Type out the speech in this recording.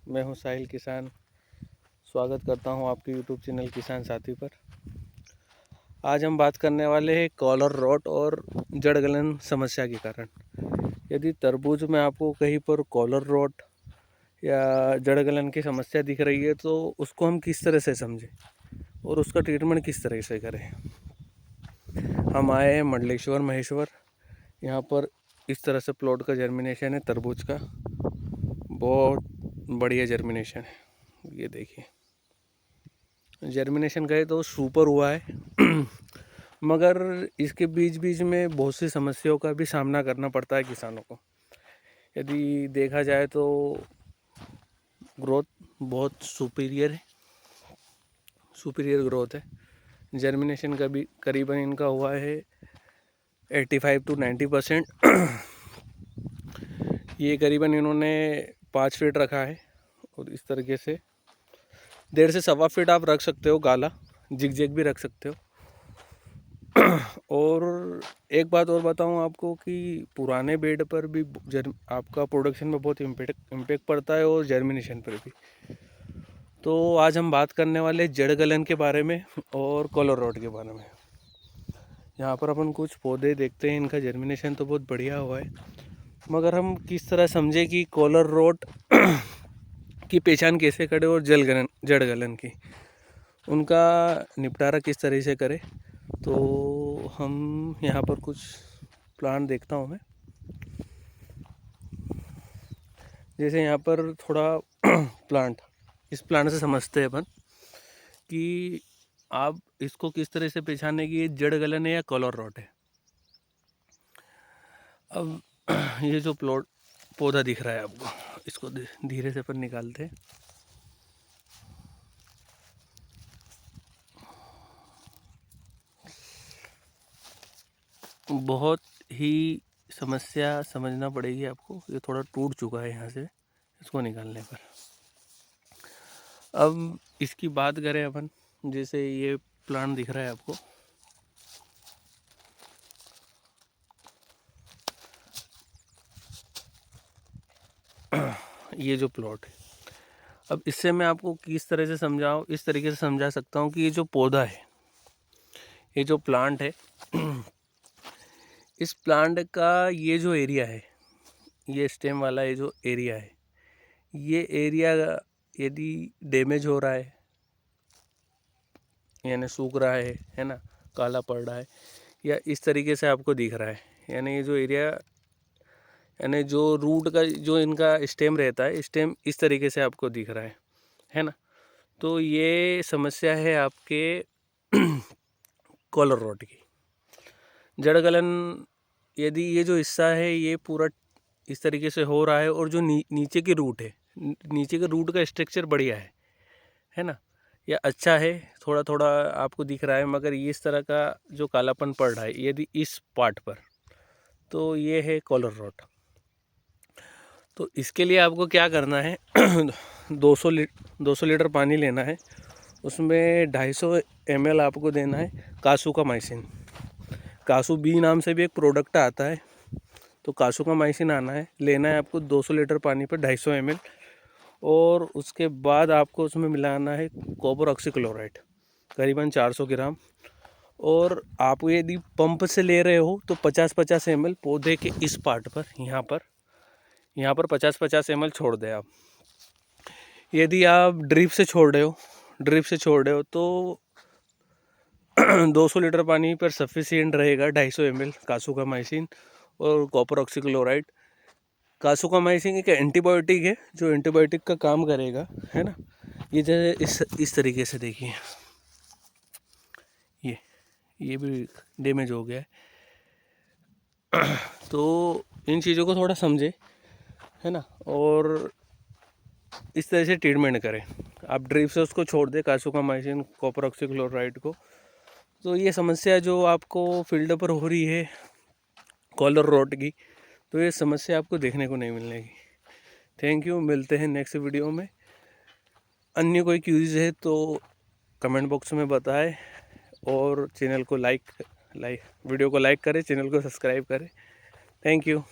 मैं हूं साहिल किसान। स्वागत करता हूं आपके यूट्यूब चैनल किसान साथी पर। आज हम बात करने वाले हैं कॉलर रॉट और जड़ गलन समस्या के कारण। यदि तरबूज में आपको कहीं पर कॉलर रॉट या जड़ गलन की समस्या दिख रही है तो उसको हम किस तरह से समझें और उसका ट्रीटमेंट किस तरह से करें। हम आए हैं मंडलेश्वर महेश्वर। यहाँ पर इस तरह से प्लॉट का जर्मिनेशन है तरबूज का। बहुत बढ़िया जर्मिनेशन है। ये देखिए, जर्मिनेशन कहे तो सुपर हुआ है मगर इसके बीच बीच में बहुत सी समस्याओं का भी सामना करना पड़ता है किसानों को। यदि देखा जाए तो ग्रोथ बहुत सुपीरियर ग्रोथ है। जर्मिनेशन का भी करीबन इनका हुआ है 85 to 90%। ये करीबन इन्होंने 5 फीट रखा है और इस तरीके से 1.5 से 1.25 फीट आप रख सकते हो। गाला जिग भी रख सकते हो। और एक बात और बताऊं आपको कि पुराने बेड पर भी आपका प्रोडक्शन में बहुत इम्पैक्ट पड़ता है और जर्मिनेशन पर भी। तो आज हम बात करने वाले जड़ गलन के बारे में और कॉलर रॉट के बारे में। यहाँ पर अपन कुछ पौधे देखते हैं, इनका जर्मिनेशन तो बहुत बढ़िया हुआ है, मगर हम किस तरह समझे कि कॉलर रॉट की पहचान कैसे करें और जड़ गलन की उनका निपटारा किस तरह से करें। तो हम यहाँ पर कुछ प्लांट देखता हूँ मैं। जैसे यहाँ पर थोड़ा इस प्लांट से समझते हैं अपन कि आप इसको किस तरह से पहचाने कि ये जड़ गलन है या कॉलर रॉट है। अब ये जो पौधा दिख रहा है आपको, इसको धीरे से अपन निकालते हैं। बहुत ही समस्या समझना पड़ेगी आपको। ये थोड़ा टूट चुका है यहाँ से इसको निकालने पर। अब इसकी बात करें अपन, जैसे ये प्लांट दिख रहा है आपको, ये जो प्लॉट है, अब इससे मैं आपको किस तरह से समझाऊं, इस तरीके से समझा सकता हूँ कि ये जो पौधा है, ये जो प्लांट है, इस प्लांट का ये जो एरिया है, ये स्टेम वाला ये जो एरिया है, ये एरिया यदि डैमेज हो रहा है यानी सूख रहा है ना, काला पड़ रहा है, या इस तरीके से आपको दिख रहा है, यानी ये जो एरिया यानी जो रूट का जो इनका स्टेम रहता है, स्टेम इस तरीके से आपको दिख रहा है ना, तो ये समस्या है आपके कॉलर रॉट की। जड़ गलन यदि ये जो हिस्सा है ये पूरा इस तरीके से हो रहा है और जो नीचे की रूट है, नीचे के रूट का स्ट्रक्चर बढ़िया है ना, या अच्छा है, थोड़ा थोड़ा आपको दिख रहा है, मगर ये इस तरह का जो कालापन पड़ रहा है यदि इस पार्ट पर, तो ये है कॉलर रॉट। तो इसके लिए आपको क्या करना है 200 लीटर पानी लेना है, उसमें 250 ml आपको देना है कासू का माइसिन। कासू बी नाम से भी एक प्रोडक्ट आता है, तो कासू का माइसिन लेना है आपको 200 लीटर पानी पर 250 ml। और उसके बाद आपको उसमें मिलाना है कॉपर ऑक्सीक्लोराइड करीबन 400 ग्राम। और आप यदि पंप से ले रहे हो तो 50-50 ml पौधे के इस पार्ट पर, यहाँ पर 50-50 ml छोड़ दें आप। यदि आप ड्रिप से छोड़ रहे हो तो 200 लीटर पानी पर सफिशिएंट रहेगा 250 ml कासू का माइसिन और कॉपर ऑक्सीक्लोराइड। कासू का माइसिन एक एंटीबायोटिक है जो एंटीबायोटिक का काम करेगा, है ना। ये जैसे इस तरीके से देखिए, ये भी डैमेज हो गया है। तो इन चीज़ों को थोड़ा समझे, है ना, और इस तरह से ट्रीटमेंट करें। आप ड्रिप से उसको छोड़ दें कासू का माइसिन कॉपर ऑक्सीक्लोराइड को। तो ये समस्या जो आपको फील्ड पर हो रही है कॉलर रॉट की, तो ये समस्या आपको देखने को नहीं मिलेगी। थैंक यू, मिलते हैं नेक्स्ट वीडियो में। अन्य कोई क्यूज है तो कमेंट बॉक्स में बताएं और चैनल को वीडियो को लाइक करें, चैनल को सब्सक्राइब करें। Thank you.